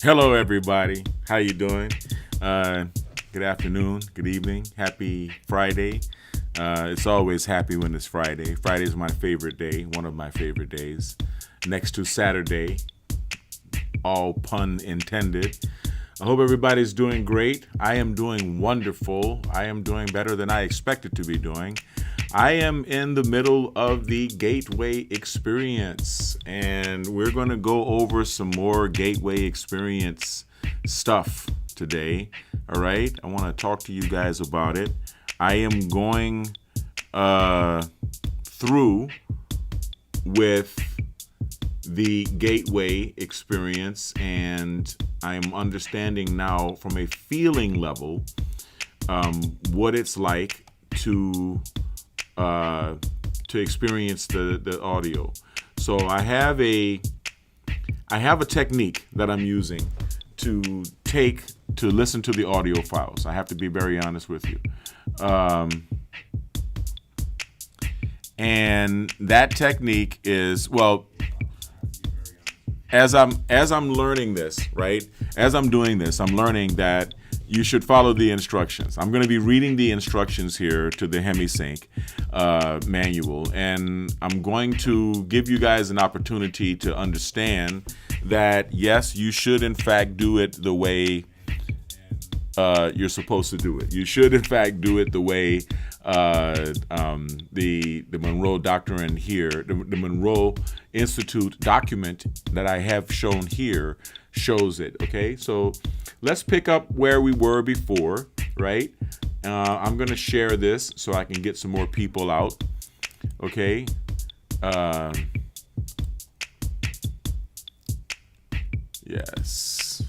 Hello, everybody. How you doing? Good afternoon, good evening, happy Friday. It's always happy when it's Friday. Friday is my favorite day, one of my favorite days, next to Saturday, all pun intended. I hope everybody's doing great. I am doing wonderful. I am doing better than I expected to be doing. I am in the middle of the Gateway Experience, and we're going to go over some more Gateway Experience stuff today. All right, I want to talk to you guys about it. I am going through with the Gateway Experience, and I am understanding now from a feeling level what it's like to experience the audio. So I have a technique that I'm using to listen to the audio files. I have to be very honest with you. And that technique is, well, as I'm learning this, right? As I'm doing this, I'm learning that you should follow the instructions. I'm going to be reading the instructions here to the HemiSync manual, and I'm going to give you guys an opportunity to understand that, yes, you should in fact do it the way you're supposed to do it. You should in fact do it the way the Monroe Doctrine here, the Monroe Institute document that I have shown here shows it. Okay, so let's pick up where we were before, right? I'm going to share this so I can get some more people out. Okay. Yes.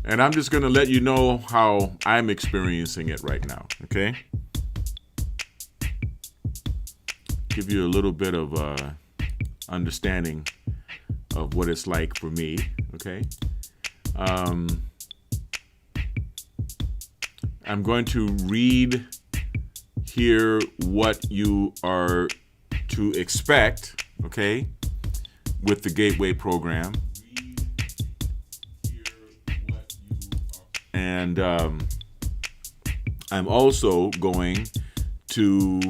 And I'm just going to let you know how I'm experiencing it right now, okay? Give you a little bit of understanding of what it's like for me, okay? I'm going to read here what you are to expect, okay, with the Gateway program. And I'm also going to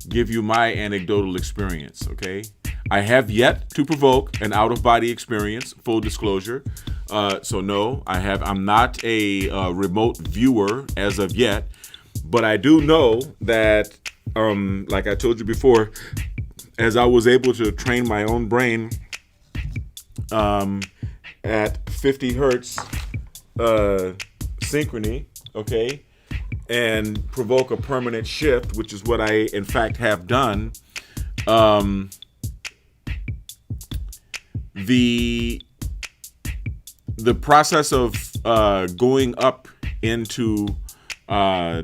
give you my anecdotal experience, okay? I have yet to provoke an out-of-body experience, full disclosure. So no, I'm not a remote viewer as of yet, but I do know that, like I told you before, as I was able to train my own brain at 50 hertz synchrony, okay, and provoke a permanent shift, which is what I in fact have done. The process of going up into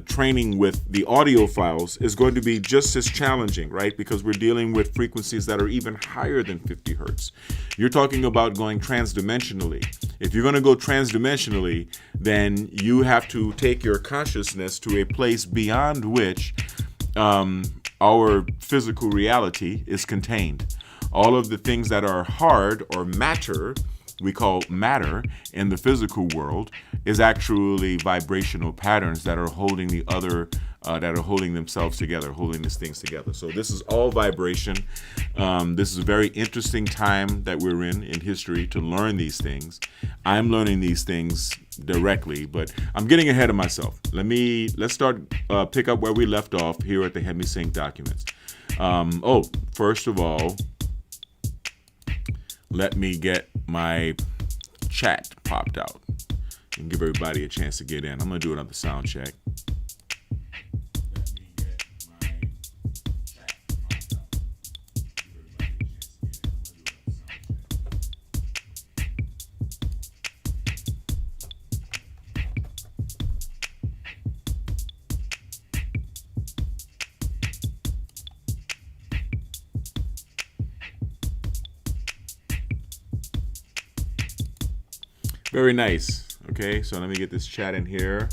training with the audio files is going to be just as challenging, right? Because we're dealing with frequencies that are even higher than 50 hertz. You're talking about going transdimensionally. If you're going to go transdimensionally, then you have to take your consciousness to a place beyond which our physical reality is contained. All of the things that are hard or matter, we call matter in the physical world, is actually vibrational patterns that are holding the other, that are holding themselves together, holding these things together. So this is all vibration. This is a very interesting time that we're in history to learn these things. I'm learning these things directly, but I'm getting ahead of myself. Let's start, pick up where we left off here at the HemiSync documents. First of all, let me get my chat popped out and give everybody a chance to get in. I'm going to do another sound check. Very nice. Okay, so let me get this chat in here.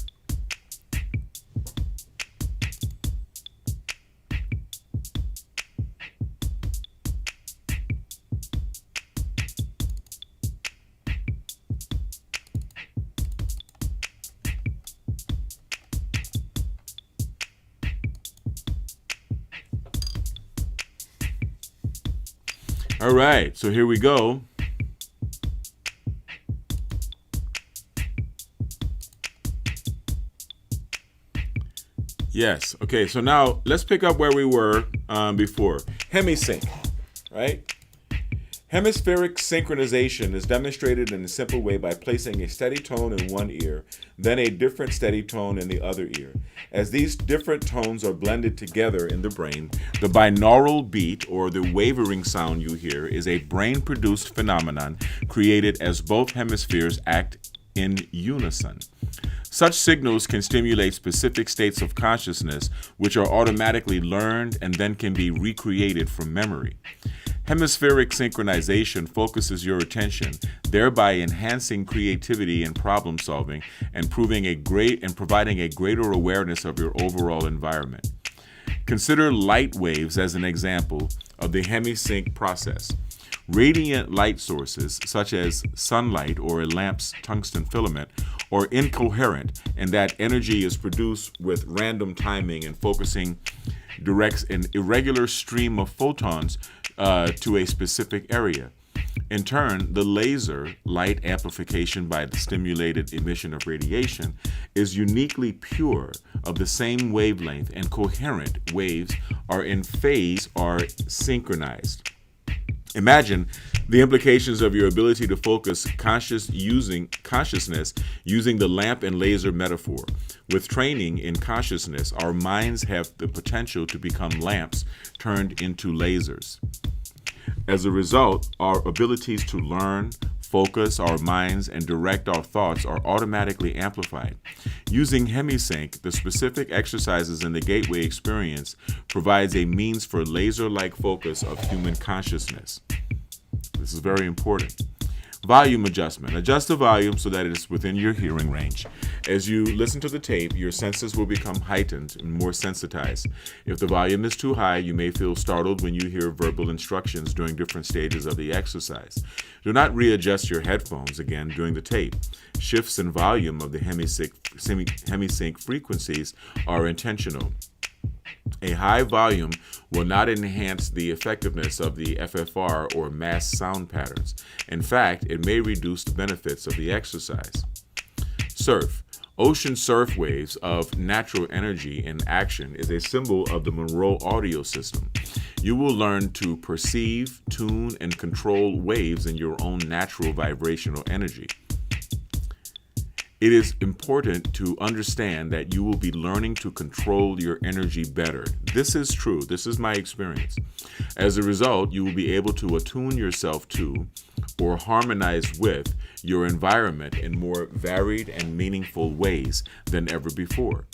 All right, so here we go. Yes. Okay, so now let's pick up where we were before. Hemisync, right? Hemispheric synchronization is demonstrated in a simple way by placing a steady tone in one ear, then a different steady tone in the other ear. As these different tones are blended together in the brain, the binaural beat, or the wavering sound you hear, is a brain-produced phenomenon created as both hemispheres act in unison. Such signals can stimulate specific states of consciousness, which are automatically learned and then can be recreated from memory. Hemispheric synchronization focuses your attention, thereby enhancing creativity and problem solving and providing a greater awareness of your overall environment. Consider light waves as an example of the hemisync process. Radiant light sources, such as sunlight or a lamp's tungsten filament, are incoherent in that energy is produced with random timing and focusing directs an irregular stream of photons to a specific area. In turn, the laser light amplification by the stimulated emission of radiation is uniquely pure of the same wavelength, and coherent waves are in phase or synchronized. Imagine the implications of your ability to focus consciousness using the lamp and laser metaphor. With training in consciousness, our minds have the potential to become lamps turned into lasers. As a result, our abilities to learn, focus our minds, and direct our thoughts are automatically amplified. Using hemisync, the specific exercises in the gateway experience provides a means for laser-like focus of human consciousness. This is very important. Volume adjustment. Adjust the volume so that it is within your hearing range. As you listen to the tape, your senses will become heightened and more sensitized. If the volume is too high, you may feel startled when you hear verbal instructions during different stages of the exercise. Do not readjust your headphones again during the tape. Shifts in volume of the hemisync frequencies are intentional. A high volume will not enhance the effectiveness of the FFR or mass sound patterns. In fact, it may reduce the benefits of the exercise. Surf. Ocean surf waves of natural energy in action is a symbol of the Monroe audio system. You will learn to perceive, tune, and control waves in your own natural vibrational energy. It is important to understand that you will be learning to control your energy better. This is true. This is my experience. As a result, you will be able to attune yourself to or harmonize with your environment in more varied and meaningful ways than ever before.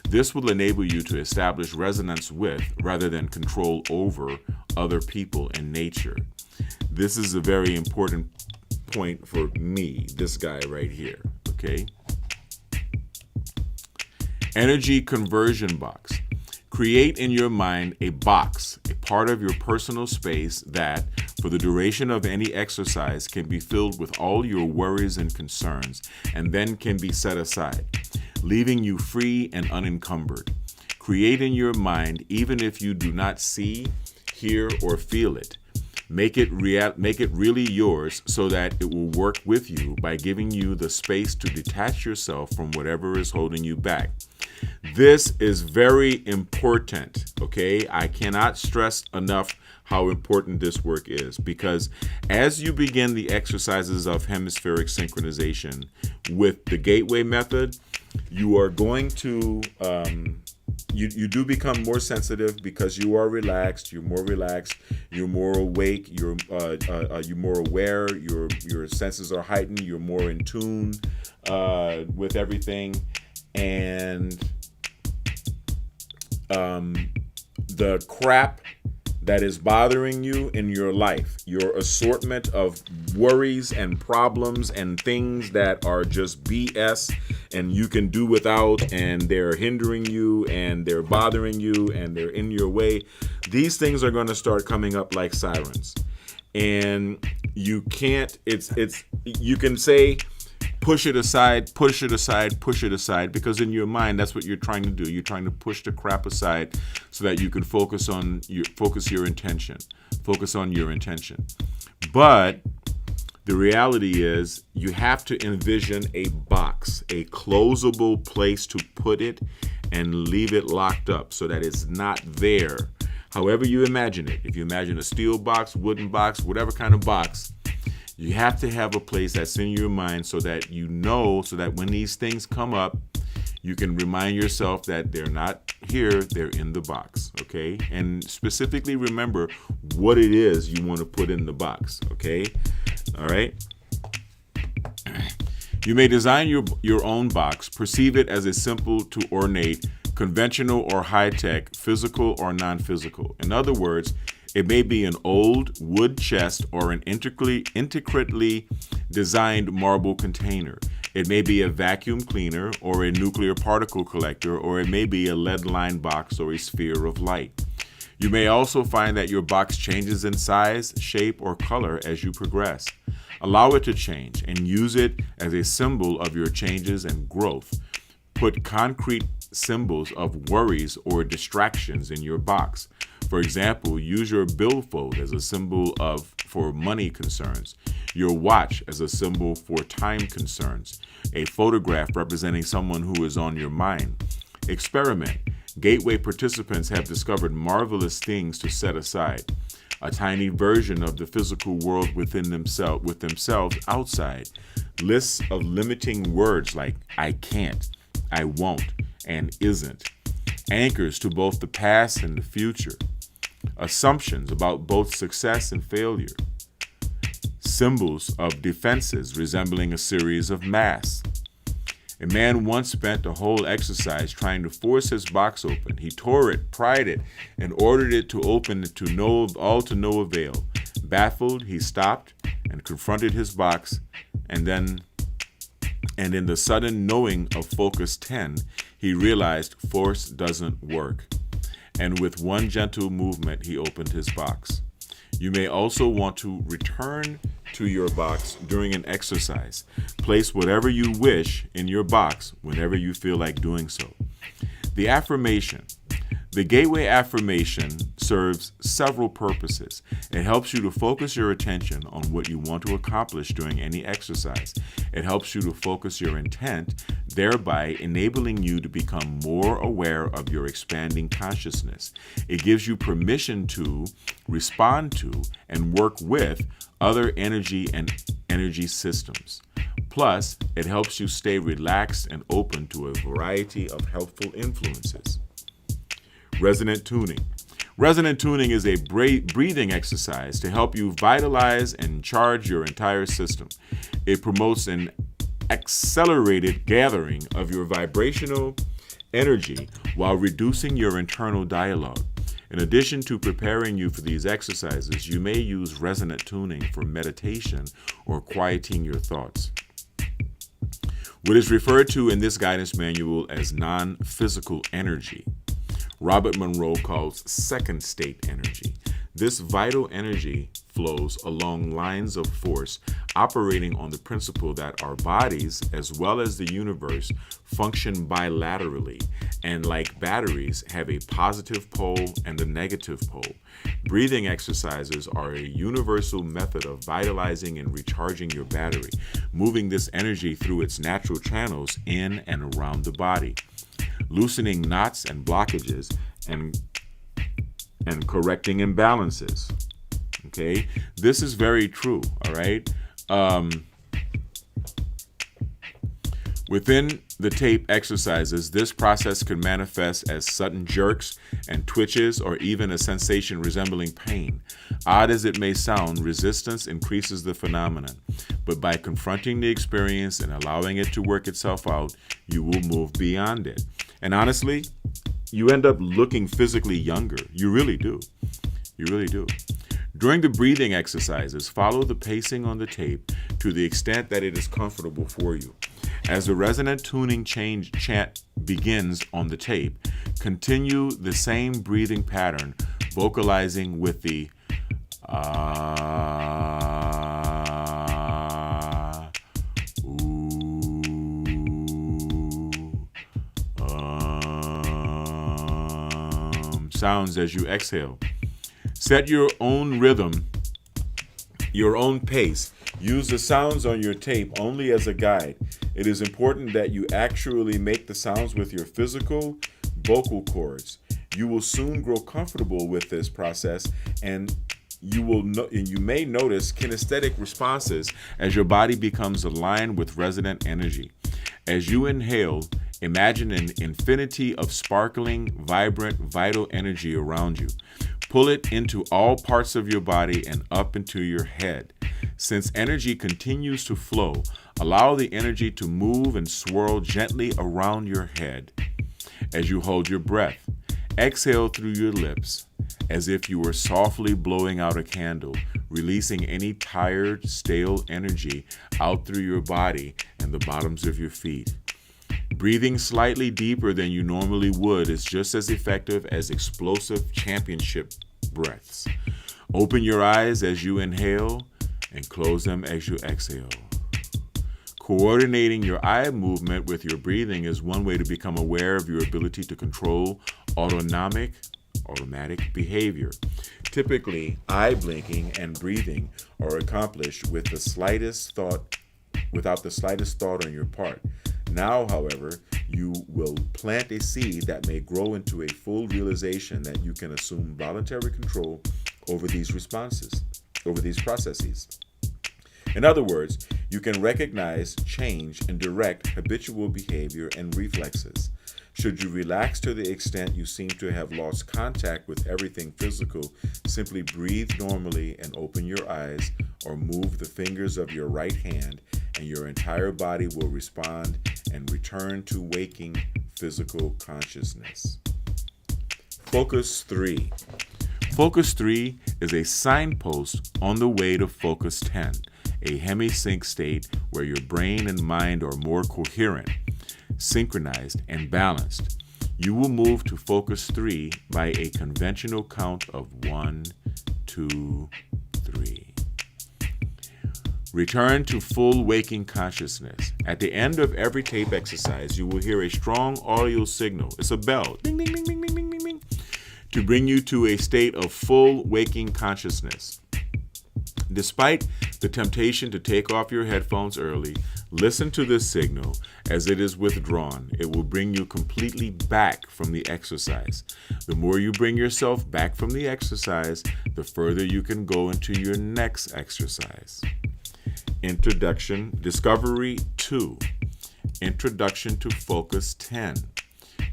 This will enable you to establish resonance with, rather than control over, other people and nature. This is a very important point for me, this guy right here, okay? Energy conversion box. Create in your mind a box, a part of your personal space that, for the duration of any exercise, can be filled with all your worries and concerns, and then can be set aside, leaving you free and unencumbered. Create in your mind even if you do not see, hear, or feel it. Make it really yours so that it will work with you by giving you the space to detach yourself from whatever is holding you back. This is very important, okay? I cannot stress enough how important this work is, because as you begin the exercises of hemispheric synchronization with the gateway method, you are going to you do become more sensitive because you are relaxed. You're more relaxed. You're more awake. You're more aware. Your senses are heightened. You're more in tune with everything, and the crap that is bothering you in your life, your assortment of worries and problems and things that are just BS and you can do without, and they're hindering you and they're bothering you and they're in your way, these things are going to start coming up like sirens. And you can't, you can say, push it aside, push it aside, push it aside, because in your mind, that's what you're trying to do. You're trying to push the crap aside so that you can focus on your intention. Focus on your intention. But the reality is you have to envision a box, a closable place to put it and leave it locked up so that it's not there. However you imagine it. If you imagine a steel box, wooden box, whatever kind of box, you have to have a place that's in your mind so that you know, so that when these things come up, you can remind yourself that they're not here, they're in the box, okay? And specifically remember what it is you want to put in the box, okay? All right? You may design your own box, perceive it as a simple to ornate, conventional or high-tech, physical or non-physical. In other words, it may be an old wood chest or an intricately designed marble container. It may be a vacuum cleaner or a nuclear particle collector, or it may be a lead-lined box or a sphere of light. You may also find that your box changes in size, shape, or color as you progress. Allow it to change and use it as a symbol of your changes and growth. Put concrete symbols of worries or distractions in your box. For example, use your billfold as a symbol for money concerns, your watch as a symbol for time concerns, a photograph representing someone who is on your mind. Experiment. Gateway participants have discovered marvelous things to set aside. A tiny version of the physical world with themselves outside. Lists of limiting words like I can't, I won't, and isn't. Anchors to both the past and the future. Assumptions about both success and failure. Symbols of defenses resembling a series of masks. A man once spent a whole exercise trying to force his box open. He tore it, pried it, and ordered it to open all to no avail. Baffled, he stopped and confronted his box, and in the sudden knowing of Focus 10, he realized force doesn't work. And with one gentle movement, he opened his box. You may also want to return to your box during an exercise. Place whatever you wish in your box whenever you feel like doing so. The affirmation. The Gateway affirmation serves several purposes. It helps you to focus your attention on what you want to accomplish during any exercise. It helps you to focus your intent, thereby enabling you to become more aware of your expanding consciousness. It gives you permission to respond to and work with other energy and energy systems. Plus, it helps you stay relaxed and open to a variety of helpful influences. Resonant tuning. Resonant tuning is a breathing exercise to help you vitalize and charge your entire system. It promotes an accelerated gathering of your vibrational energy while reducing your internal dialogue. In addition to preparing you for these exercises, you may use resonant tuning for meditation or quieting your thoughts. What is referred to in this guidance manual as non-physical energy, Robert Monroe calls second state energy. This vital energy flows along lines of force, operating on the principle that our bodies, as well as the universe, function bilaterally, and like batteries, have a positive pole and a negative pole. Breathing exercises are a universal method of vitalizing and recharging your battery, moving this energy through its natural channels in and around the body, loosening knots and blockages, and correcting imbalances. Okay, this is very true. All right. Within the tape exercises, this process can manifest as sudden jerks and twitches, or even a sensation resembling pain. Odd as it may sound, resistance increases the phenomenon. But by confronting the experience and allowing it to work itself out, you will move beyond it. And honestly, you end up looking physically younger. You really do. You really do. During the breathing exercises, follow the pacing on the tape to the extent that it is comfortable for you. As the resonant tuning chant begins on the tape, continue the same breathing pattern, vocalizing with the sounds as you exhale. Set your own rhythm, your own pace. Use the sounds on your tape only as a guide. It is important that you actually make the sounds with your physical vocal cords. You will soon grow comfortable with this process, and you may notice kinesthetic responses as your body becomes aligned with resonant energy. As you inhale, imagine an infinity of sparkling, vibrant, vital energy around you. Pull it into all parts of your body and up into your head. Since energy continues to flow, allow the energy to move and swirl gently around your head. As you hold your breath, exhale through your lips as if you were softly blowing out a candle, releasing any tired, stale energy out through your body and the bottoms of your feet. Breathing slightly deeper than you normally would is just as effective as explosive championship breaths. Open your eyes as you inhale and close them as you exhale. Coordinating your eye movement with your breathing is one way to become aware of your ability to control automatic behavior. Typically, eye blinking and breathing are accomplished without the slightest thought on your part. Now, however, you will plant a seed that may grow into a full realization that you can assume voluntary control over these processes. In other words, you can recognize, change, and direct habitual behavior and reflexes. Should you relax to the extent you seem to have lost contact with everything physical, simply breathe normally and open your eyes, or move the fingers of your right hand, and your entire body will respond and return to waking physical consciousness. Focus 3. Focus 3 is a signpost on the way to Focus 10, a hemi-sync state where your brain and mind are more coherent, synchronized, and balanced. You will move to Focus 3 by a conventional count of 1, 2, 3. Return to full waking consciousness. At the end of every tape exercise, you will hear a strong audio signal. It's a bell, ding, ding, ding, ding, ding, ding, ding, ding, to bring you to a state of full waking consciousness. Despite the temptation to take off your headphones early, listen to this signal. As it is withdrawn, it will bring you completely back from the exercise. The more you bring yourself back from the exercise, the further you can go into your next exercise. Introduction, Discovery 2. Introduction to Focus 10.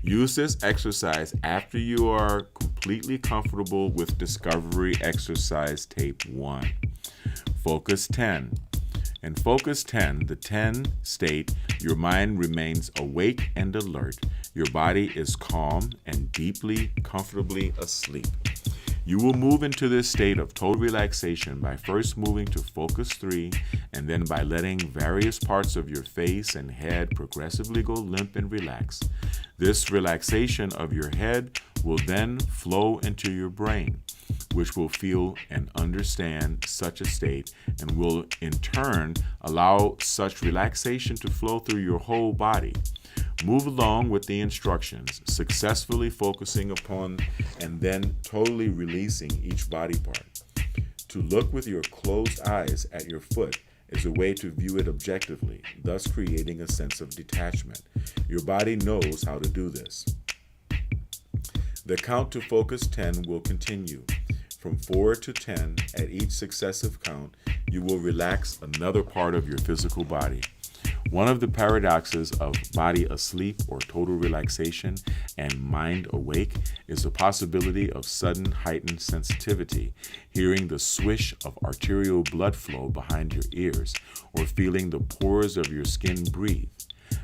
Use this exercise after you are completely comfortable with Discovery Exercise Tape 1. Focus 10. In Focus 10, the 10 state, your mind remains awake and alert. Your body is calm and deeply, comfortably asleep. You will move into this state of total relaxation by first moving to Focus 3 and then by letting various parts of your face and head progressively go limp and relax. This relaxation of your head will then flow into your brain, which will feel and understand such a state and will in turn allow such relaxation to flow through your whole body. Move along with the instructions, successfully focusing upon and then totally releasing each body part. To look with your closed eyes at your foot is a way to view it objectively, thus creating a sense of detachment. Your body knows how to do this. The count to Focus 10 will continue. From 4 to 10, at each successive count, you will relax another part of your physical body. One of the paradoxes of body asleep or total relaxation and mind awake is the possibility of sudden heightened sensitivity, hearing the swish of arterial blood flow behind your ears, or feeling the pores of your skin breathe.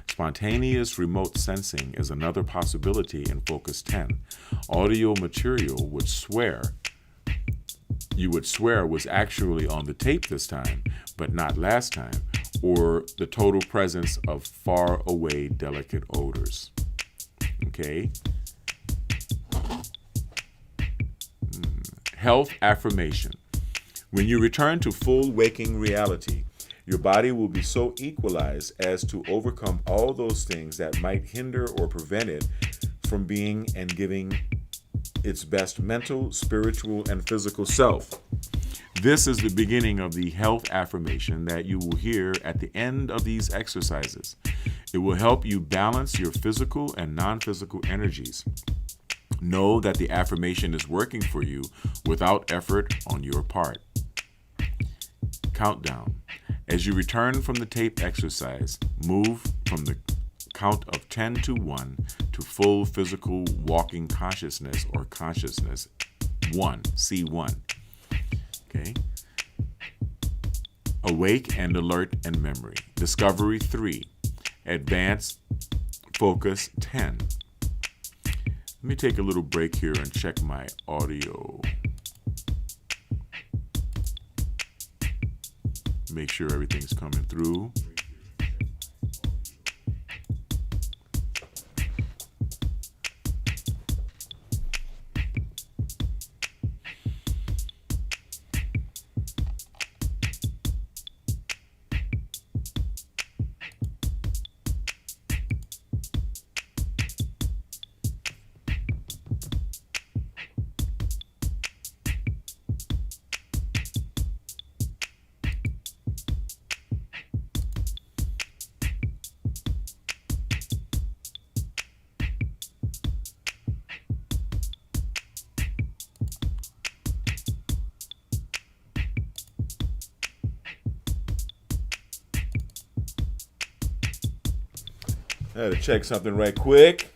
Spontaneous remote sensing is another possibility in Focus 10. Audio material would swear you would swear was actually on the tape this time, but not last time, or the total presence of far away delicate odors. Okay? Health affirmation. When you return to full waking reality, your body will be so equalized as to overcome all those things that might hinder or prevent it from being and giving its best mental, spiritual, and physical self. This is the beginning of the health affirmation that you will hear at the end of these exercises. It will help you balance your physical and non-physical energies. Know that the affirmation is working for you without effort on your part. Countdown. As you return from the tape exercise, move from the count of 10 to 1 to full physical walking consciousness or consciousness 1, C1. Okay. Awake and alert and memory. Discovery 3. Advanced focus 10. Let me take a little break here and check my audio. Make sure everything's coming through. I had to check something right quick.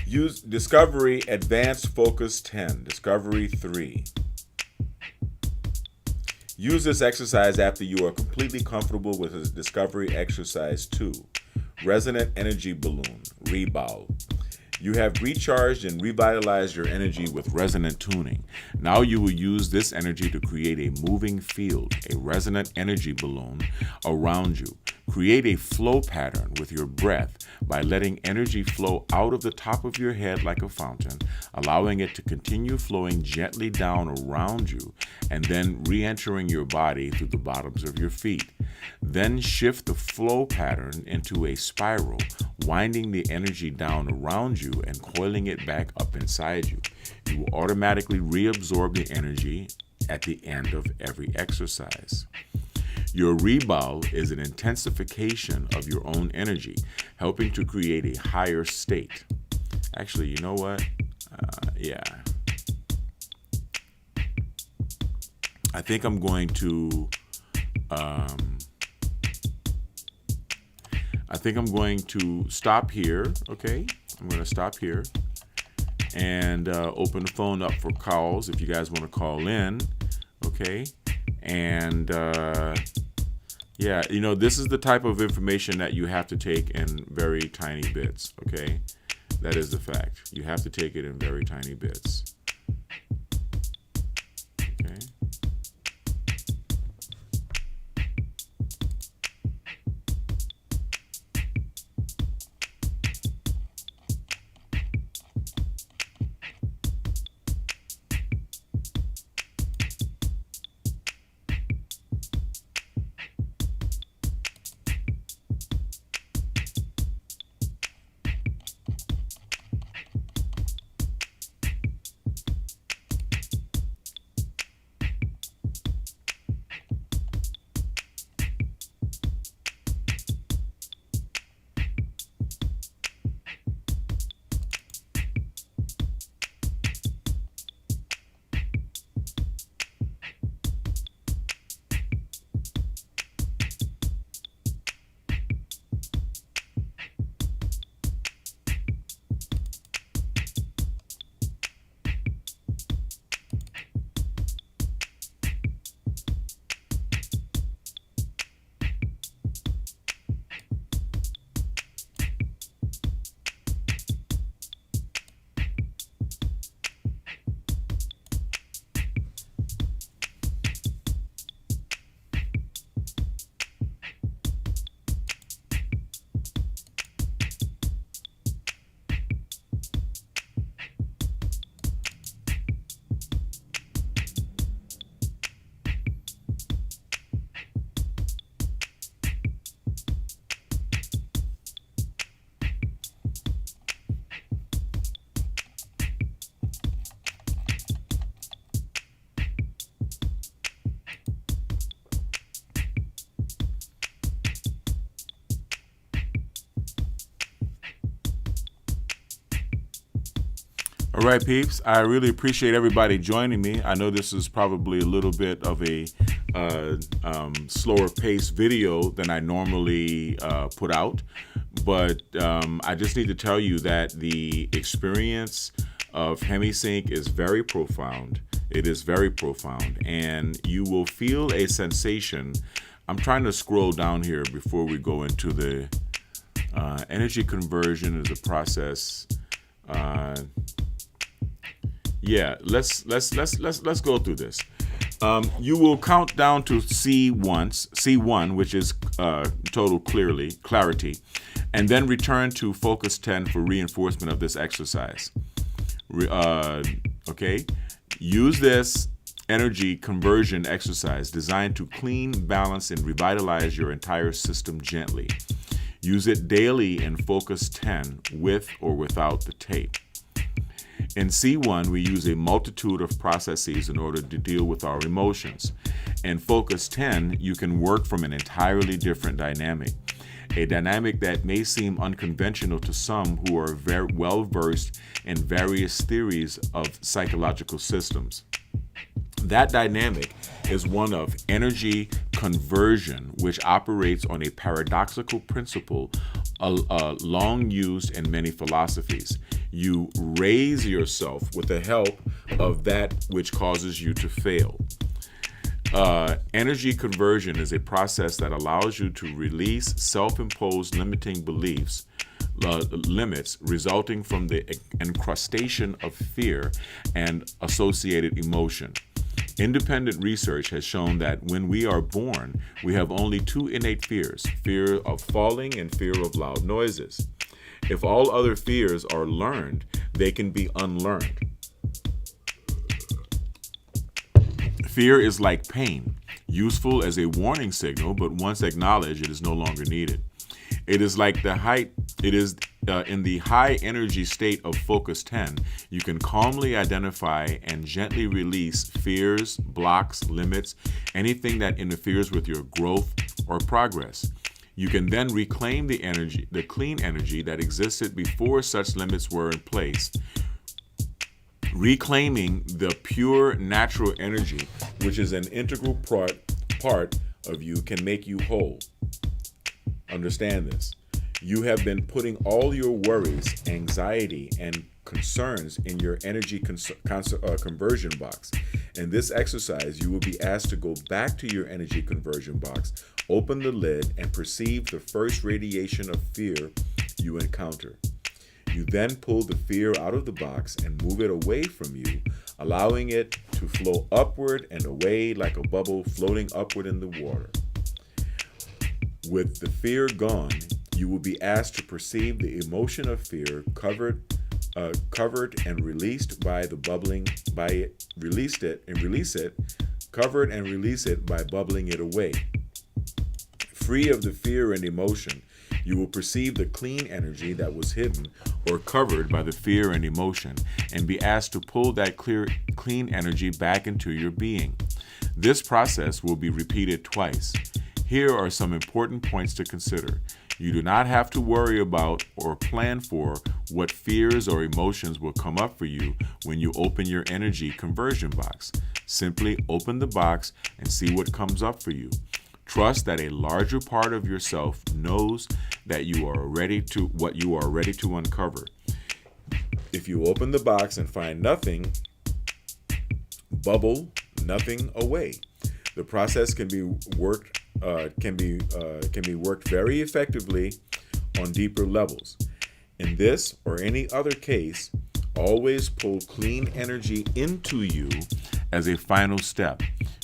Use Discovery Advanced Focus 10, Discovery 3. Use this exercise after you are completely comfortable with this Discovery Exercise 2, Resonant Energy Balloon, Rebound. You have recharged and revitalized your energy with resonant tuning. Now you will use this energy to create a moving field, a resonant energy balloon around you. Create a flow pattern with your breath by letting energy flow out of the top of your head like a fountain, allowing it to continue flowing gently down around you and then re-entering your body through the bottoms of your feet. Then shift the flow pattern into a spiral, winding the energy down around you and coiling it back up inside you. You will automatically reabsorb the energy at the end of every exercise. Your rebound is an intensification of your own energy, helping to create a higher state. Actually, you know what? I think I'm going to stop here, okay? I'm going to stop here and open the phone up for calls if you guys want to call in, okay? And this is the type of information that you have to take in very tiny bits, okay? That is the fact. You have to take it in very tiny bits. Okay? All right, peeps. I really appreciate everybody joining me. I know this is probably a little bit of a slower paced video than I normally put out, but I just need to tell you that the experience of HemiSync is very profound. It is very profound, and you will feel a sensation. I'm trying to scroll down here before we go into the energy conversion is a process. Yeah, let's go through this. You will count down to C1, which is total clarity, and then return to focus 10 for reinforcement of this exercise. Okay, use this energy conversion exercise designed to clean, balance, and revitalize your entire system gently. Use it daily in focus 10 with or without the tape. In C1, we use a multitude of processes in order to deal with our emotions. In Focus 10, you can work from an entirely different dynamic, a dynamic that may seem unconventional to some who are very well versed in various theories of psychological systems. That dynamic is one of energy conversion, which operates on a paradoxical principle long used in many philosophies. You raise yourself with the help of that which causes you to fail. Energy conversion is a process that allows you to release self-imposed limiting beliefs, limits resulting from the incrustation of fear and associated emotion. Independent research has shown that when we are born, we have only two innate fears, fear of falling and fear of loud noises. If all other fears are learned, they can be unlearned. Fear is like pain, useful as a warning signal, but once acknowledged, it is no longer needed. It is like in the high energy state of Focus 10, you can calmly identify and gently release fears, blocks, limits, anything that interferes with your growth or progress. You can then reclaim the energy, the clean energy that existed before such limits were in place. Reclaiming the pure natural energy, which is an integral part of you, can make you whole. Understand this. You have been putting all your worries, anxiety, and concerns in your energy conversion box. In this exercise, you will be asked to go back to your energy conversion box, open the lid, and perceive the first radiation of fear you encounter. You then pull the fear out of the box and move it away from you, allowing it to flow upward and away like a bubble floating upward in the water. With the fear gone, you will be asked to perceive the emotion of fear covered and released by the bubbling covered and release it by bubbling it away. Free of the fear and emotion, you will perceive the clean energy that was hidden or covered by the fear and emotion, and be asked to pull that clean energy back into your being. This process will be repeated twice. Here are some important points to consider. You do not have to worry about or plan for what fears or emotions will come up for you when you open your energy conversion box. Simply open the box and see what comes up for you. Trust that a larger part of yourself knows that what you are ready to uncover. If you open the box and find nothing, bubble nothing away. The process can be worked very effectively on deeper levels. In this or any other case, always pull clean energy into you as a final step.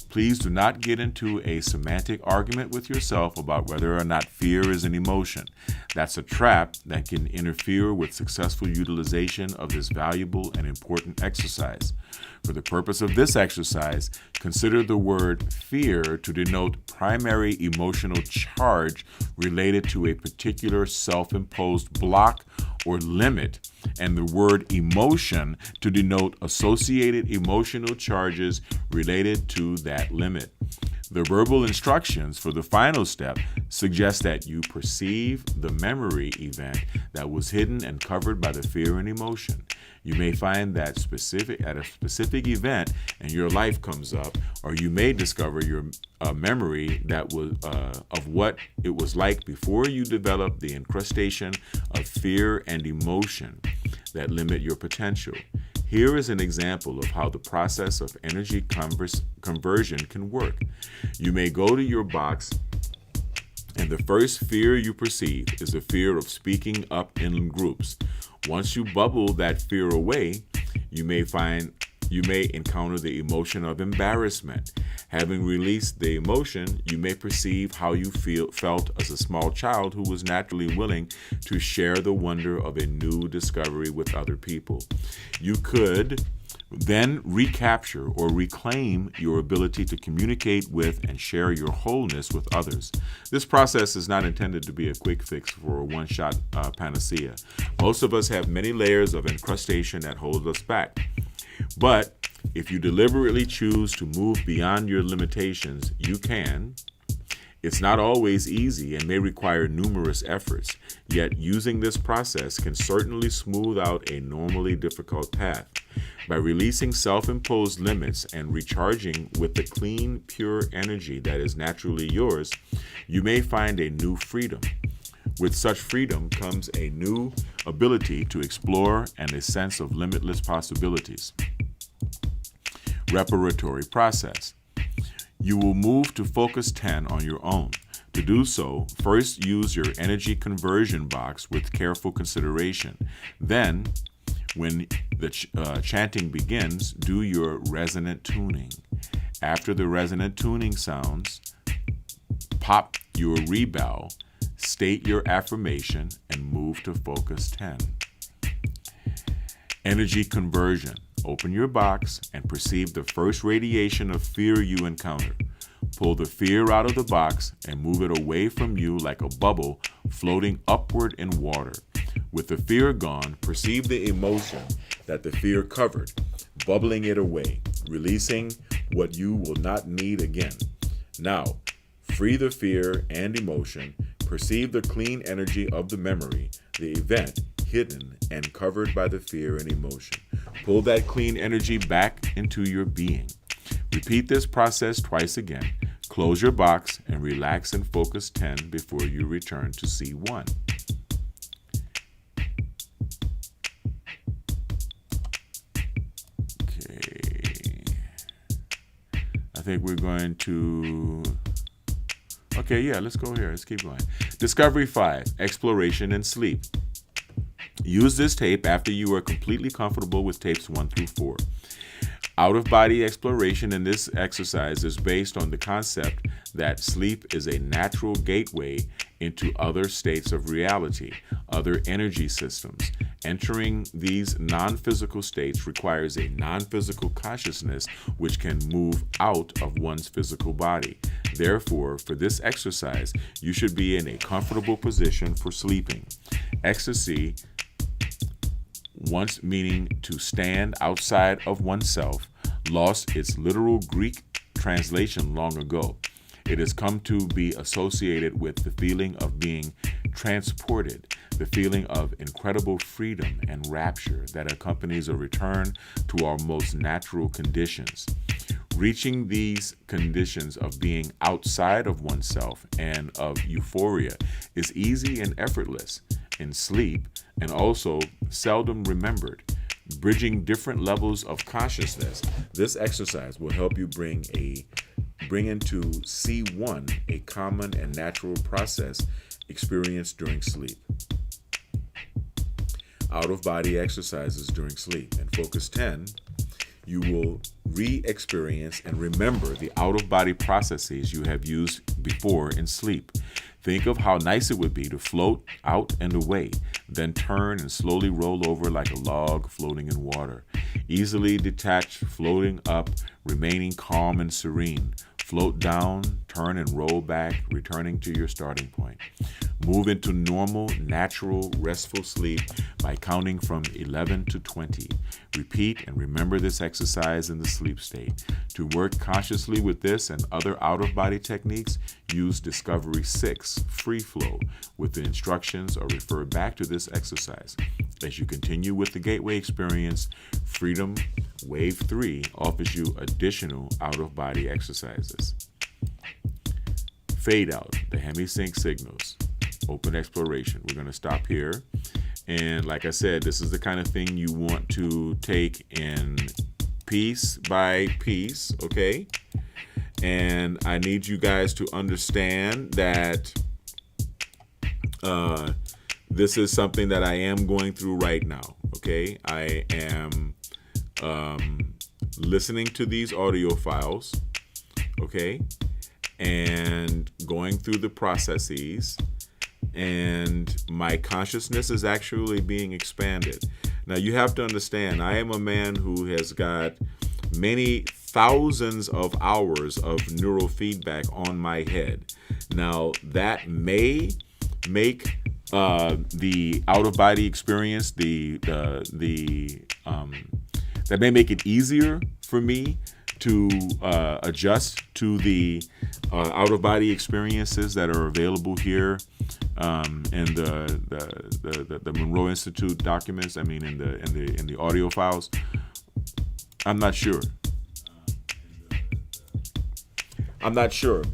Please do not get into a semantic argument with yourself about whether or not fear is an emotion. That's a trap that can interfere with successful utilization of this valuable and important exercise. For the purpose of this exercise, consider the word fear to denote primary emotional charge related to a particular self-imposed block or limit, and the word emotion to denote associated emotional charges related to that limit. The verbal instructions for the final step suggest that you perceive the memory event that was hidden and covered by the fear and emotion. You may find that at a specific event in your life comes up, or you may discover your memory that was of what it was like before you developed the incrustation of fear and emotion that limit your potential. Here is an example of how the process of energy conversion can work. You may go to your box, and the first fear you perceive is the fear of speaking up in groups. Once you bubble that fear away, you may encounter the emotion of embarrassment. Having released the emotion, you may perceive how you felt as a small child who was naturally willing to share the wonder of a new discovery with other people. You could then recapture or reclaim your ability to communicate with and share your wholeness with others. This process is not intended to be a quick fix for a one-shot panacea. Most of us have many layers of incrustation that hold us back. But if you deliberately choose to move beyond your limitations, you can. It's not always easy and may require numerous efforts, yet using this process can certainly smooth out a normally difficult path. By releasing self-imposed limits and recharging with the clean, pure energy that is naturally yours, you may find a new freedom. With such freedom comes a new ability to explore and a sense of limitless possibilities. Reparatory process. You will move to focus 10 on your own. To do so, first use your energy conversion box with careful consideration. Then, when the chanting begins, do your resonant tuning. After the resonant tuning sounds, pop your rebell, state your affirmation, and move to focus 10. Energy conversion. Open your box and perceive the first radiation of fear you encounter. Pull the fear out of the box and move it away from you like a bubble floating upward in water. With the fear gone, perceive the emotion that the fear covered, bubbling it away, releasing what you will not need again. Now, free the fear and emotion. Perceive the clean energy of the memory, the event hidden and covered by the fear and emotion. Pull that clean energy back into your being. Repeat this process twice again. Close your box and relax and focus 10 before you return to C1. Okay. I think we're going to... Okay, yeah, let's go here. Let's keep going. Discovery 5, exploration and sleep. Use this tape after you are completely comfortable with tapes 1 through 4. Out-of-body exploration in this exercise is based on the concept that sleep is a natural gateway into other states of reality, other energy systems. Entering these non-physical states requires a non-physical consciousness which can move out of one's physical body. Therefore, for this exercise, you should be in a comfortable position for sleeping. Ecstasy, once meaning to stand outside of oneself, lost its literal Greek translation long ago. It has come to be associated with the feeling of being transported, the feeling of incredible freedom and rapture that accompanies a return to our most natural conditions. Reaching these conditions of being outside of oneself and of euphoria is easy and effortless in sleep, and also seldom remembered. Bridging different levels of consciousness, this exercise will help you bring into C1 a common and natural process experienced during sleep. Out-of-body exercises during sleep. In Focus 10, you will re-experience and remember the out-of-body processes you have used before in sleep. Think of how nice it would be to float out and away, then turn and slowly roll over like a log floating in water. Easily detached, floating up, remaining calm and serene. Float down, turn and roll back, returning to your starting point. Move into normal, natural, restful sleep by counting from 11 to 20. Repeat and remember this exercise in the sleep state. To work consciously with this and other out-of-body techniques, use Discovery 6, Free Flow, with the instructions or refer back to this exercise. As you continue with the Gateway experience, Freedom Wave 3 offers you additional out-of-body exercises. Fade out, the hemisync signals, open exploration. We're going to stop here. And like I said, this is the kind of thing you want to take in piece by piece, okay? And I need you guys to understand that this is something that I am going through right now, okay? I am listening to these audio files, okay? And going through the processes, and my consciousness is actually being expanded. Now you have to understand, I am a man who has got many thousands of hours of neurofeedback on my head. Now that may make the out-of-body experience, that may make it easier for me to adjust to the out-of-body experiences that are available here in the Monroe Institute documents. I mean, in the audio files. I'm not sure.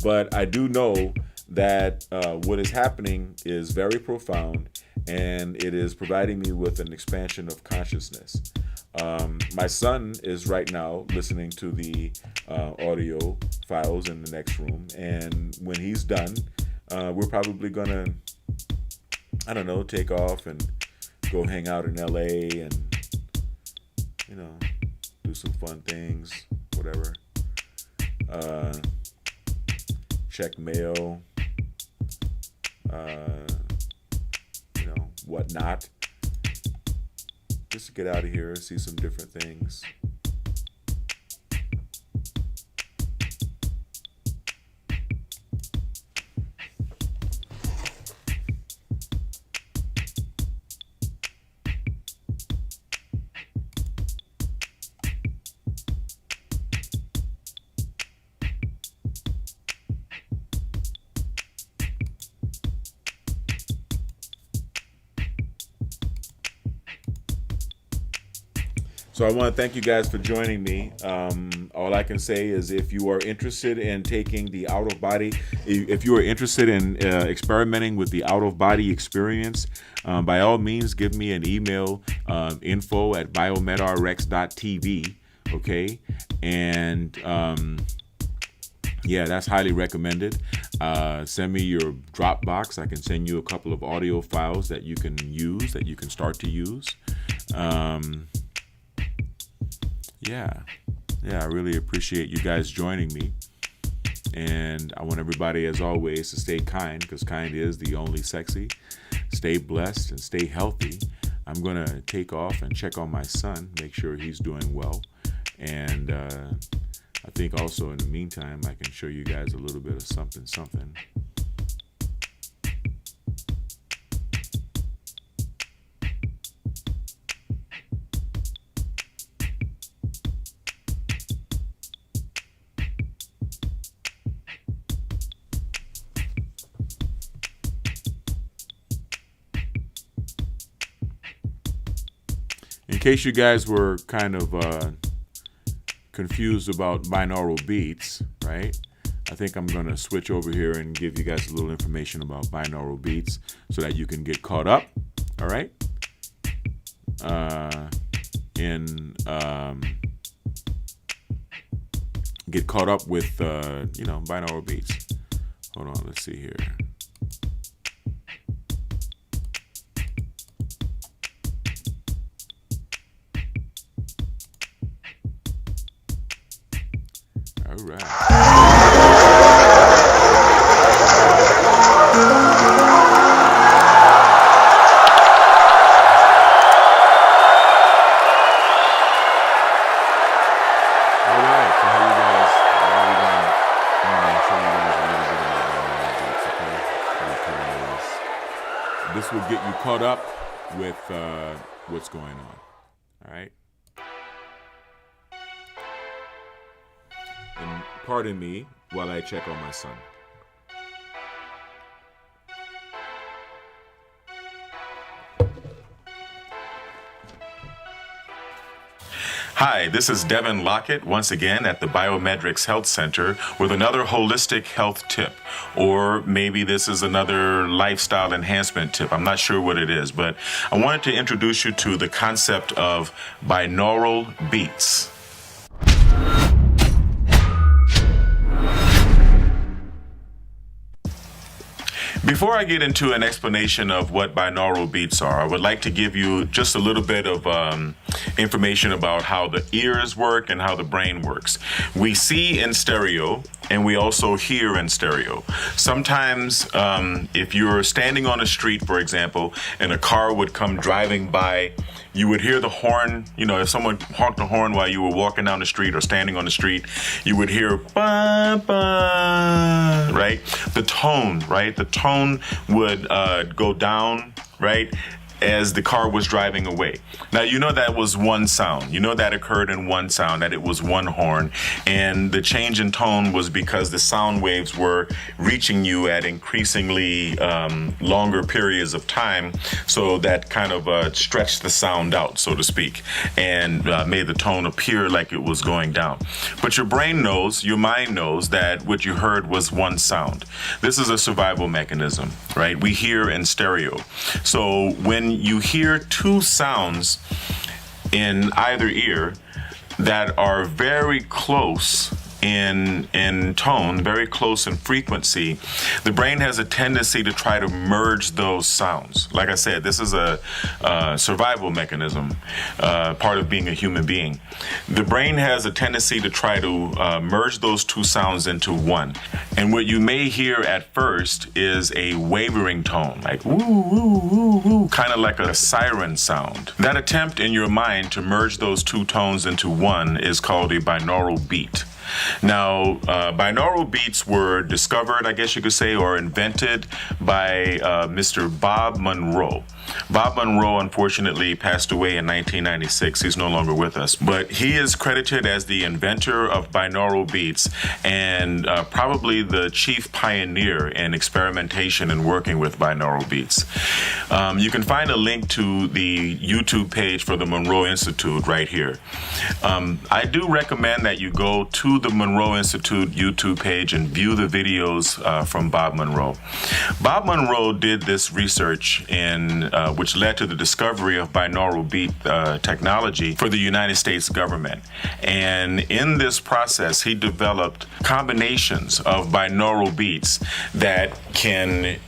But I do know that what is happening is very profound, and it is providing me with an expansion of consciousness. My son is right now listening to the audio files in the next room, and when he's done, we're probably gonna, I don't know, take off and go hang out in LA and, you know, do some fun things, whatever. Check mail, you know, whatnot. Just to get out of here, see some different things. So I want to thank you guys for joining me. All I can say is if you are interested in taking the out-of-body, if you are interested in experimenting with the out-of-body experience, by all means, give me an email, info@BiomedRx.tv, okay? And yeah, that's highly recommended. Send me your Dropbox. I can send you a couple of audio files that you can use, that you can start to use. Yeah, I really appreciate you guys joining me. And I want everybody, as always, to stay kind, because kind is the only sexy. Stay blessed and stay healthy. I'm going to take off and check on my son, make sure he's doing well. And I think also in the meantime, I can show you guys a little bit of something. In case you guys were kind of confused about binaural beats, right? I think I'm going to switch over here and give you guys a little information about binaural beats so that you can get caught up, all right? Get caught up with, binaural beats. Hold on, let's see here. All right. This will get you caught up with what's going on. All right. And pardon me while I check on my son. Hi, this is Devin Lockett once again at the BiomedRx Health Center with another holistic health tip, or maybe this is another lifestyle enhancement tip. I'm not sure what it is, but I wanted to introduce you to the concept of binaural beats. Before I get into an explanation of what binaural beats are, I would like to give you just a little bit of information about how the ears work and how the brain works. We see in stereo and we also hear in stereo. Sometimes if you're standing on a street, for example, and a car would come driving by, you would hear the horn. You know, if someone honked the horn while you were walking down the street or standing on the street, you would hear ba, ba, right? The tone, right? The tone would go down, right, as the car was driving away. Now, you know that was one sound. You know that occurred in one sound, that it was one horn. And the change in tone was because the sound waves were reaching you at increasingly longer periods of time. So that kind of stretched the sound out, so to speak, and made the tone appear like it was going down. But your brain knows, your mind knows that what you heard was one sound. This is a survival mechanism, right? We hear in stereo. So when you hear two sounds in either ear that are very close in tone, very close in frequency, the brain has a tendency to try to merge those sounds. Like I said, this is a survival mechanism, part of being a human being. The brain has a tendency to try to merge those two sounds into one. And what you may hear at first is a wavering tone, like woo, woo, woo, woo, kind of like a siren sound. That attempt in your mind to merge those two tones into one is called a binaural beat. Now, binaural beats were discovered, I guess you could say, or invented by Mr. Bob Monroe. Bob Monroe, unfortunately, passed away in 1996. He's no longer with us. But he is credited as the inventor of binaural beats and probably the chief pioneer in experimentation and working with binaural beats. You can find a link to the YouTube page for the Monroe Institute right here. I do recommend that you go to the Monroe Institute YouTube page and view the videos from Bob Monroe. Bob Monroe did this research which led to the discovery of binaural beat technology for the United States government. And in this process, he developed combinations of binaural beats that can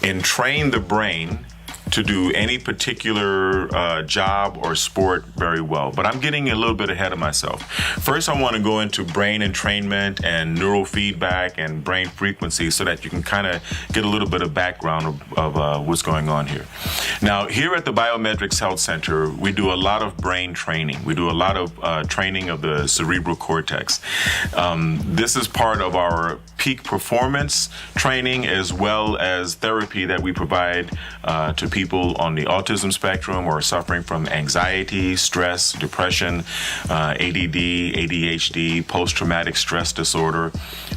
entrain the brain to do any particular job or sport very well. But I'm getting a little bit ahead of myself. First, I want to go into brain entrainment and neural feedback and brain frequency so that you can kind of get a little bit of background of what's going on here. Now, here at the BiomedRx Health Center, we do a lot of brain training. We do a lot of training of the cerebral cortex. This is part of our peak performance training as well as therapy that we provide to people on the autism spectrum or suffering from anxiety, stress, depression, ADD, ADHD, post-traumatic stress disorder,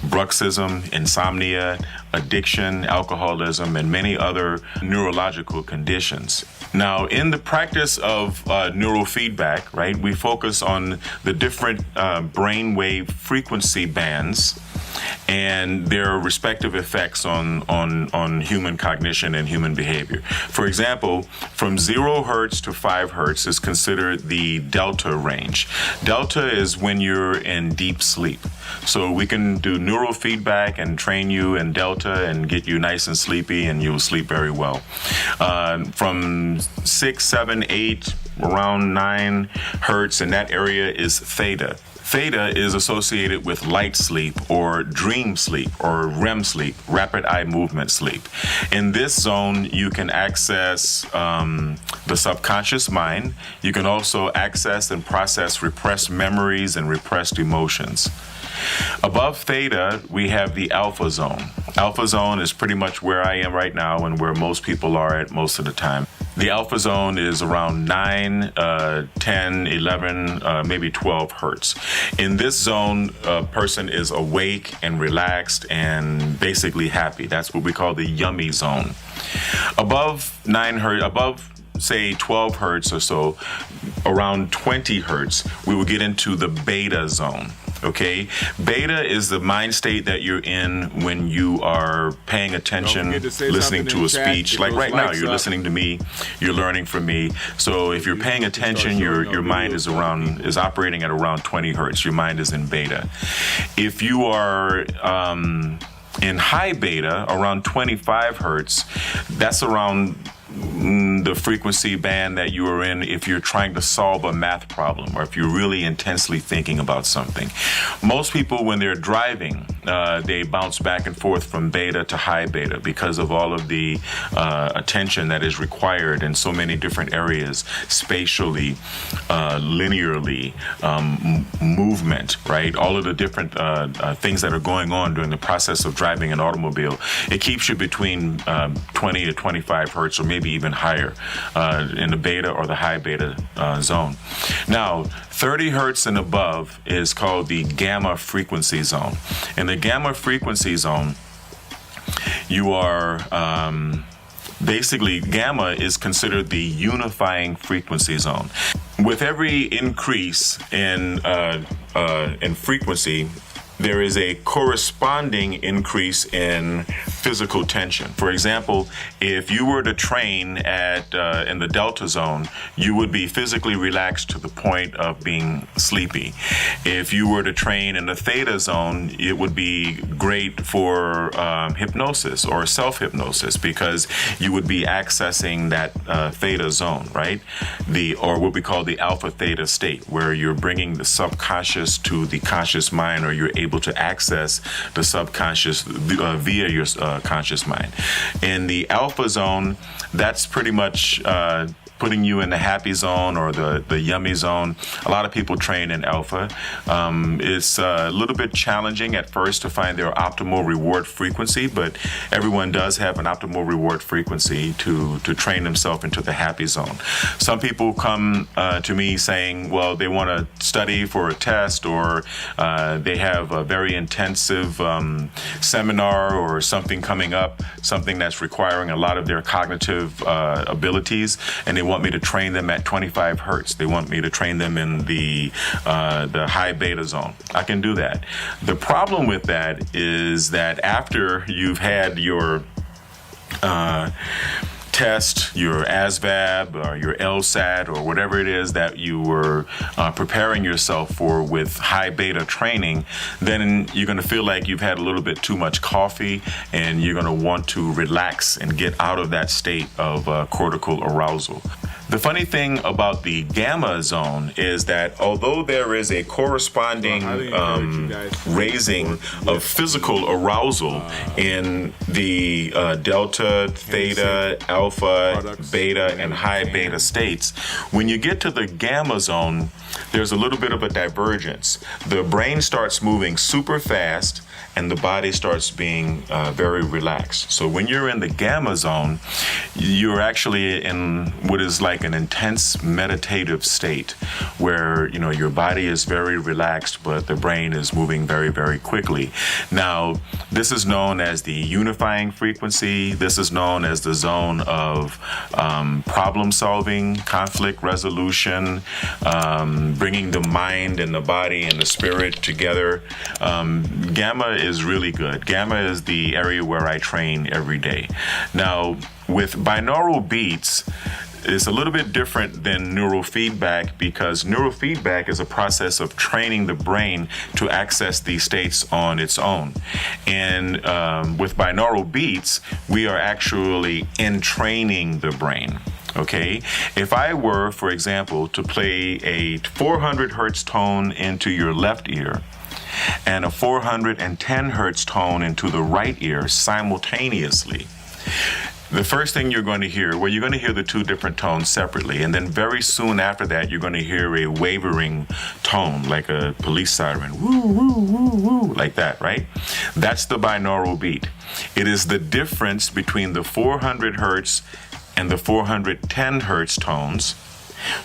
bruxism, insomnia, addiction, alcoholism, and many other neurological conditions. Now, in the practice of neural feedback, right, we focus on the different brainwave frequency bands and their respective effects on human cognition and human behavior. For example, from 0 hertz to 5 hertz is considered the delta range. Delta is when you're in deep sleep. So we can do neural feedback and train you in delta and get you nice and sleepy, and you'll sleep very well. From 6, 7, 8, around 9 hertz in that area is theta. Theta is associated with light sleep or dream sleep or REM sleep, rapid eye movement sleep. In this zone, you can access the subconscious mind. You can also access and process repressed memories and repressed emotions. Above theta, we have the alpha zone. Alpha zone is pretty much where I am right now and where most people are at most of the time. The alpha zone is around 9, 10, 11, maybe 12 hertz. In this zone, a person is awake and relaxed and basically happy. That's what we call the yummy zone. Above 9 hertz, above say 12 hertz or so, around 20 hertz, we will get into the beta zone. Okay, beta is the mind state that you're in when you are paying attention, listening to a speech. Like right now, you're listening to me, you're learning from me. So if you're paying attention, your mind is operating at around 20 hertz. Your mind is in beta. If you are in high beta, around 25 hertz, that's around the frequency band that you are in if you're trying to solve a math problem or if you're really intensely thinking about something. Most people, when they're driving, they bounce back and forth from beta to high beta because of all of the attention that is required in so many different areas, spatially, linearly, movement, right? All of the different things that are going on during the process of driving an automobile. It keeps you between 20 to 25 hertz or maybe even higher in the beta or the high beta zone. Now, 30 hertz and above is called the gamma frequency zone. In the gamma frequency zone, you are basically, gamma is considered the unifying frequency zone. With every increase in frequency, there is a corresponding increase in physical tension. For example, if you were to train in the delta zone, you would be physically relaxed to the point of being sleepy. If you were to train in the theta zone, it would be great for hypnosis or self-hypnosis because you would be accessing that theta zone, right? Or what we call the alpha theta state, where you're bringing the subconscious to the conscious mind, or you're able to access the subconscious via your conscious mind. In the alpha zone, that's pretty much putting you in the happy zone or the yummy zone. A lot of people train in alpha. It's a little bit challenging at first to find their optimal reward frequency, but everyone does have an optimal reward frequency to train themselves into the happy zone. Some people come to me saying, well, they want to study for a test, or they have a very intensive seminar or something coming up, something that's requiring a lot of their cognitive abilities, and they want me to train them at 25 hertz. They want me to train them in the high beta zone. I can do that. The problem with that is that after you've had your test, your ASVAB or your LSAT or whatever it is that you were preparing yourself for with high beta training, then you're going to feel like you've had a little bit too much coffee and you're going to want to relax and get out of that state of cortical arousal. The funny thing about the gamma zone is that although there is a corresponding raising of physical arousal in the delta, theta, alpha, beta, and high beta states, when you get to the gamma zone, there's a little bit of a divergence. The brain starts moving super fast and the body starts being very relaxed. So when you're in the gamma zone, you're actually in what is like an intense meditative state where, you know, your body is very relaxed, but the brain is moving very, very quickly. Now, this is known as the unifying frequency. This is known as the zone of problem solving, conflict resolution, bringing the mind and the body and the spirit together. Gamma is really good. Gamma is the area where I train every day. Now, with binaural beats, it's a little bit different than neurofeedback because neurofeedback is a process of training the brain to access these states on its own. And with binaural beats, we are actually entraining the brain. Okay, if I were, for example, to play a 400 hertz tone into your left ear and a 410 hertz tone into the right ear simultaneously, The first thing you're going to hear, well, you're going to hear the two different tones separately, and then very soon after that, you're going to hear a wavering tone, like a police siren, woo, woo, woo, woo, like that, right? That's the binaural beat. It is the difference between the 400 hertz and the 410 hertz tones,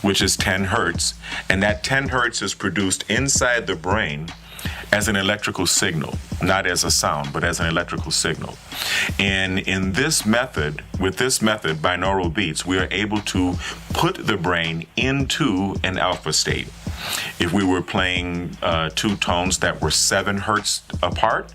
which is 10 hertz, and that 10 hertz is produced inside the brain as an electrical signal, not as a sound, but as an electrical signal. And in this method, with this method, binaural beats, we are able to put the brain into an alpha state. If we were playing two tones that were 7 hertz apart,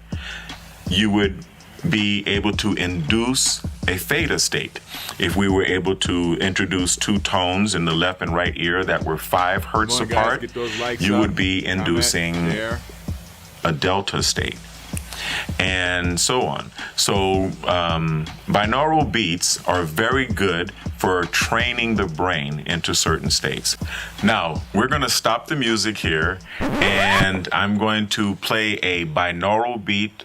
you would be able to induce a theta state. If we were able to introduce two tones in the left and right ear that were 5 hertz apart, you would be inducing a delta state, and so on. So binaural beats are very good for training the brain into certain states. Now, we're going to stop the music here, and I'm going to play a binaural beat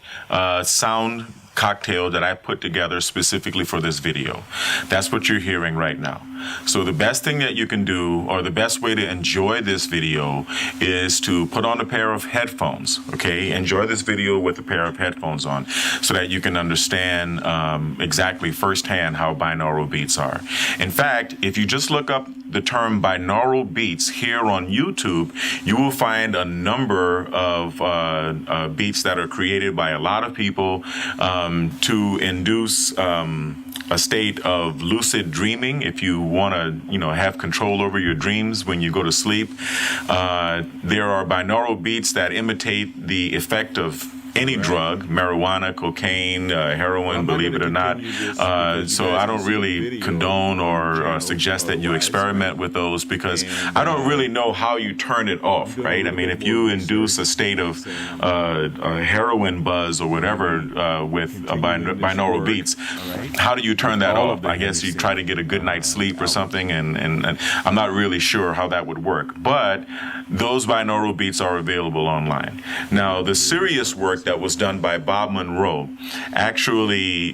sound cocktail that I put together specifically for this video. That's what you're hearing right now. So the best thing that you can do, or the best way to enjoy this video, is to put on a pair of headphones, okay? Enjoy this video with a pair of headphones on so that you can understand exactly firsthand how binaural beats are. In fact, if you just look up the term binaural beats here on YouTube, you will find a number of beats that are created by a lot of people to induce a state of lucid dreaming. If you want to, have control over your dreams when you go to sleep, there are binaural beats that imitate the effect of any drug, marijuana, cocaine, heroin, believe it or not. So I don't really condone or suggest that you experiment with those, because I don't really know how you turn it off, right? I mean, if you induce a state of a heroin buzz or whatever with binaural beats, how do you turn that off? I guess you try to get a good night's sleep or something, and I'm not really sure how that would work. But those binaural beats are available online. Now, the serious work that was done by Bob Monroe actually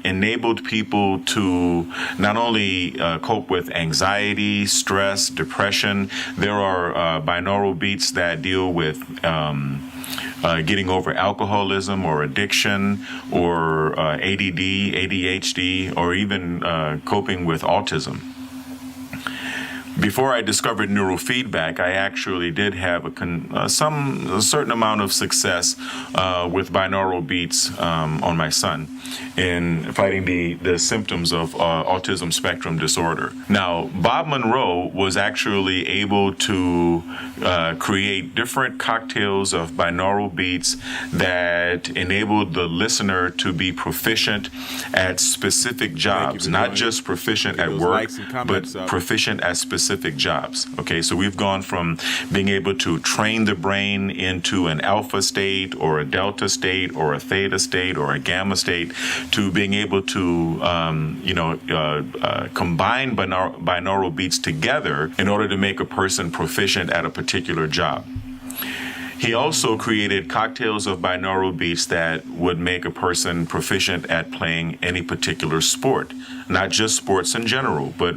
enabled people to not only cope with anxiety, stress, depression. There are binaural beats that deal with getting over alcoholism or addiction or ADD, ADHD, or even coping with autism. Before I discovered neurofeedback, I actually did have a certain amount of success with binaural beats on my son in fighting the symptoms of autism spectrum disorder. Now, Bob Monroe was actually able to create different cocktails of binaural beats that enabled the listener to be proficient at specific jobs, not just proficient at work, but proficient at specific jobs. Okay, so we've gone from being able to train the brain into an alpha state or a delta state or a theta state or a gamma state to being able to combine binaural beats together in order to make a person proficient at a particular job. He also created cocktails of binaural beats that would make a person proficient at playing any particular sport, not just sports in general, but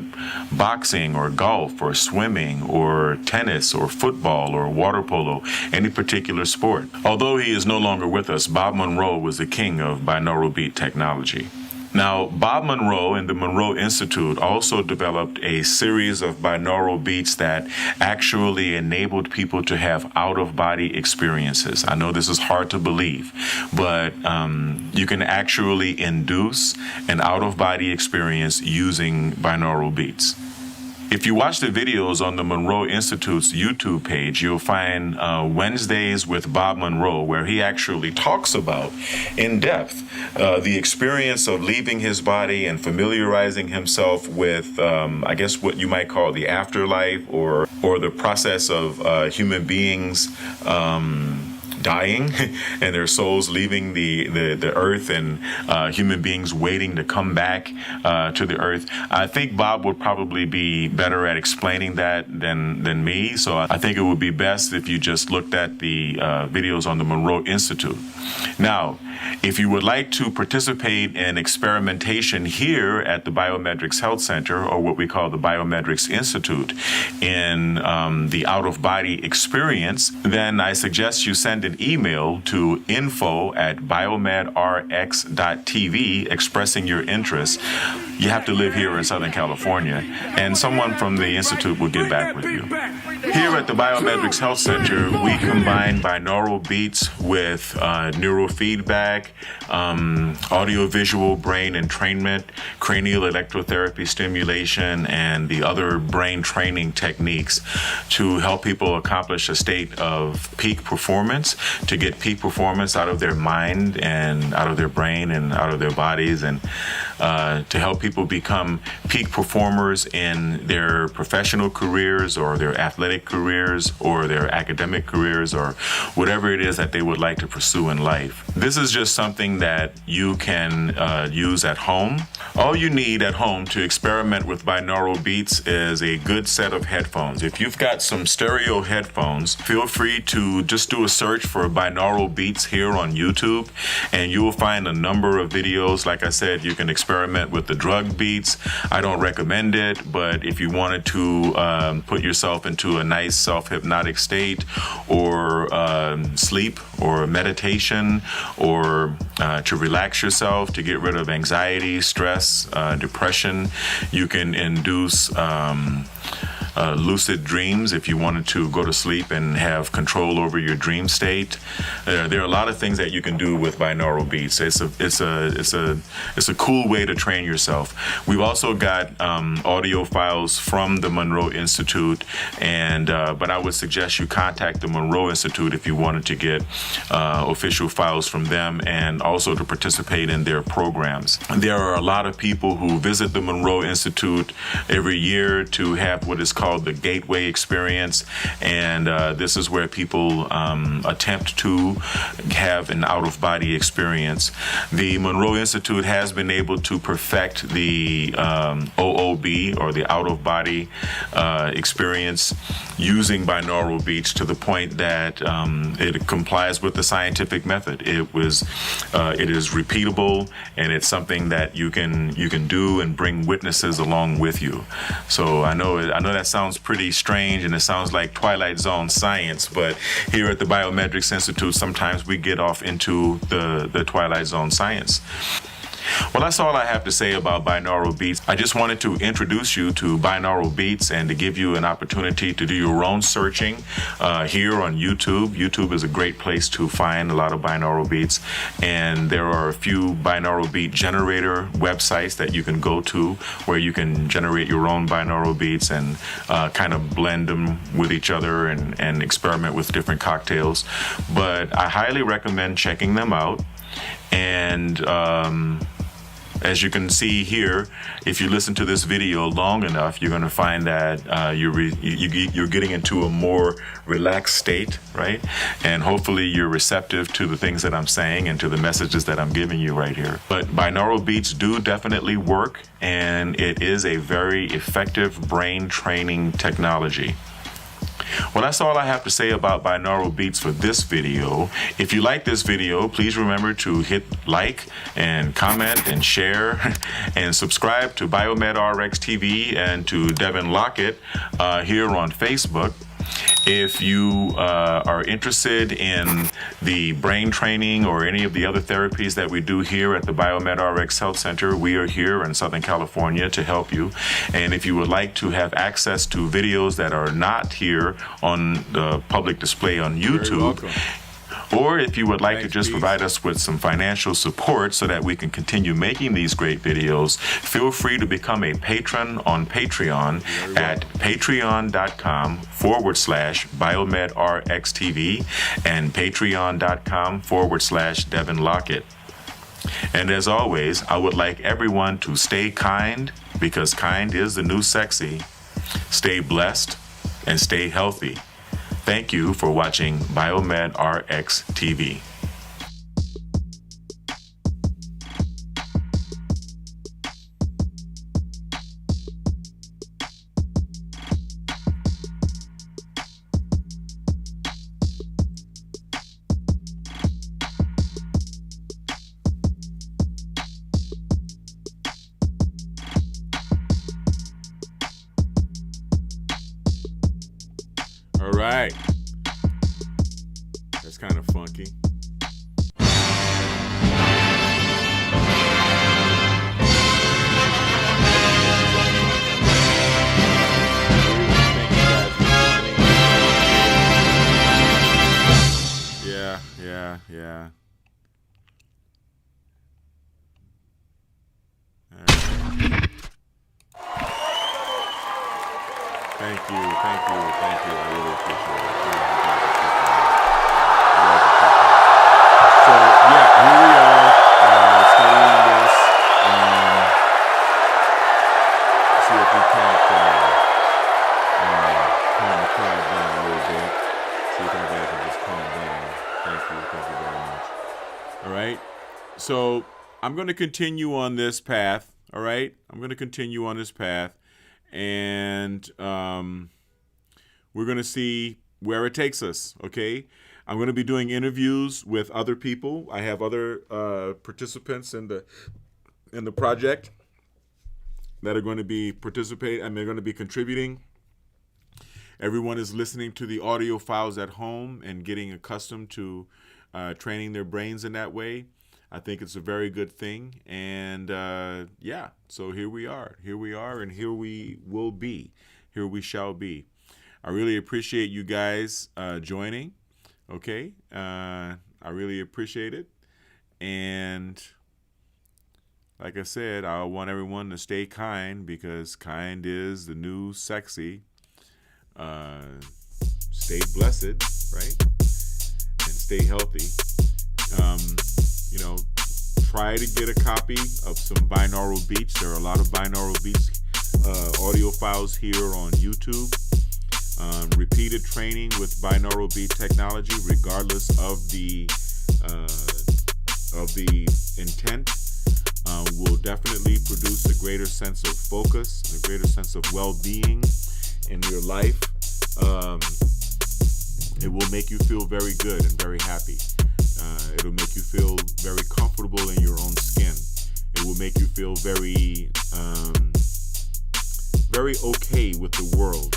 boxing or golf or swimming or tennis or football or water polo, any particular sport. Although he is no longer with us, Bob Monroe was the king of binaural beat technology. Now, Bob Monroe and the Monroe Institute also developed a series of binaural beats that actually enabled people to have out-of-body experiences. I know this is hard to believe, but you can actually induce an out-of-body experience using binaural beats. If you watch the videos on the Monroe Institute's YouTube page, you'll find Wednesdays with Bob Monroe, where he actually talks about, in depth, the experience of leaving his body and familiarizing himself with, I guess what you might call the afterlife, or the process of human beings dying and their souls leaving the earth, and human beings waiting to come back to the earth. I think Bob would probably be better at explaining that than me. So I think it would be best if you just looked at the videos on the Monroe Institute. Now, if you would like to participate in experimentation here at the BiomedRx Health Center, or what we call the BiomedRx Institute, in the out-of-body experience, then I suggest you send an email to info@biomedrx.tv expressing your interest. You have to live here in Southern California, and someone from the Institute will get back with you. Here at the BiomedRx Health Center, we combine binaural beats with neurofeedback, audio-visual brain entrainment, cranial electrotherapy stimulation, and the other brain training techniques to help people accomplish a state of peak performance, to get peak performance out of their mind and out of their brain and out of their bodies, and to help people become peak performers in their professional careers or their athletic careers or their academic careers or whatever it is that they would like to pursue in life. This is just something that you can use at home. All you need at home to experiment with binaural beats is a good set of headphones. If you've got some stereo headphones, feel free to just do a search for binaural beats here on YouTube, and you will find a number of videos. Like I said, you can experiment with the drug beats. I don't recommend it, but if you wanted to put yourself into a nice self-hypnotic state, or sleep, or meditation, or to relax yourself, to get rid of anxiety, stress, depression, you can induce lucid dreams if you wanted to go to sleep and have control over your dream state. There are a lot of things that you can do with binaural beats. It's a cool way to train yourself. We've also got audio files from the Monroe Institute, and but I would suggest you contact the Monroe Institute if you wanted to get official files from them and also to participate in their programs. There are a lot of people who visit the Monroe Institute every year to have what is called the Gateway Experience, and this is where people attempt to have an out-of-body experience. The Monroe Institute has been able to perfect the OOB, or the out-of-body experience, using binaural beats to the point that it complies with the scientific method. It is repeatable, and it's something that you can do and bring witnesses along with you. So I know that sounds pretty strange, and it sounds like Twilight Zone science, but here at the BiomedRx Institute, sometimes we get off into the Twilight Zone science. Well, that's all I have to say about binaural beats. I just wanted to introduce you to binaural beats and to give you an opportunity to do your own searching here on YouTube. YouTube is a great place to find a lot of binaural beats, and there are a few binaural beat generator websites that you can go to where you can generate your own binaural beats and kind of blend them with each other and experiment with different cocktails. But I highly recommend checking them out. And as you can see here, if you listen to this video long enough, you're going to find that you're getting into a more relaxed state, right? And hopefully you're receptive to the things that I'm saying and to the messages that I'm giving you right here. But binaural beats do definitely work, and it is a very effective brain training technology. Well, that's all I have to say about binaural beats for this video. If you like this video, please remember to hit like and comment and share and subscribe to BiomedRx TV and to Devin Lockett here on Facebook. If you are interested in the brain training or any of the other therapies that we do here at the BiomedRx Health Center, we are here in Southern California to help you. And if you would like to have access to videos that are not here on the public display on YouTube, or if you would like to just provide us with some financial support so that we can continue making these great videos, feel free to become a patron on Patreon at patreon.com/BiomedRx TV and patreon.com/Devin Lockett. And as always, I would like everyone to stay kind, because kind is the new sexy. Stay blessed and stay healthy. Thank you for watching BiomedRx TV. All right. That's kind of funky. Yeah. Thank you. I really appreciate it. So yeah, here we are studying this. See if we can't calm the crowd down a little bit. See if everybody can just calm down. Thank you very much. All right. So I'm going to continue on this path. All right. And we're going to see where it takes us, okay? I'm going to be doing interviews with other people. I have other participants in the project that are going to be they're going to be contributing. Everyone is listening to the audio files at home and getting accustomed to training their brains in that way. I think it's a very good thing. And so here we are, and here we will be. Here we shall be. I really appreciate you guys joining. Okay. I really appreciate it. And like I said, I want everyone to stay kind, because kind is the new sexy. Stay blessed, right? And stay healthy. Try to get a copy of some binaural beats. There are a lot of binaural beats, audio files here on YouTube. Repeated training with binaural beat technology, regardless of the intent, will definitely produce a greater sense of focus, a greater sense of well-being in your life. It will make you feel very good and very happy. It'll make you feel very comfortable in your own skin. It will make you feel very okay with the world.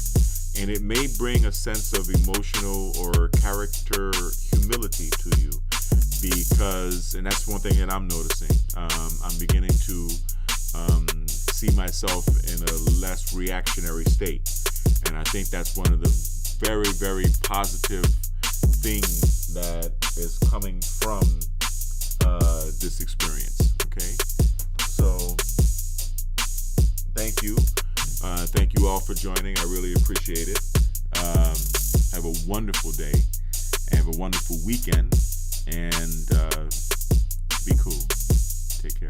And it may bring a sense of emotional or character humility to you, and that's one thing that I'm noticing. I'm beginning to see myself in a less reactionary state. And I think that's one of the very, very positive things that is coming from this experience. Okay, so thank you. Thank you all for joining. I really appreciate it. Have a wonderful day. Have a wonderful weekend. And be cool. Take care.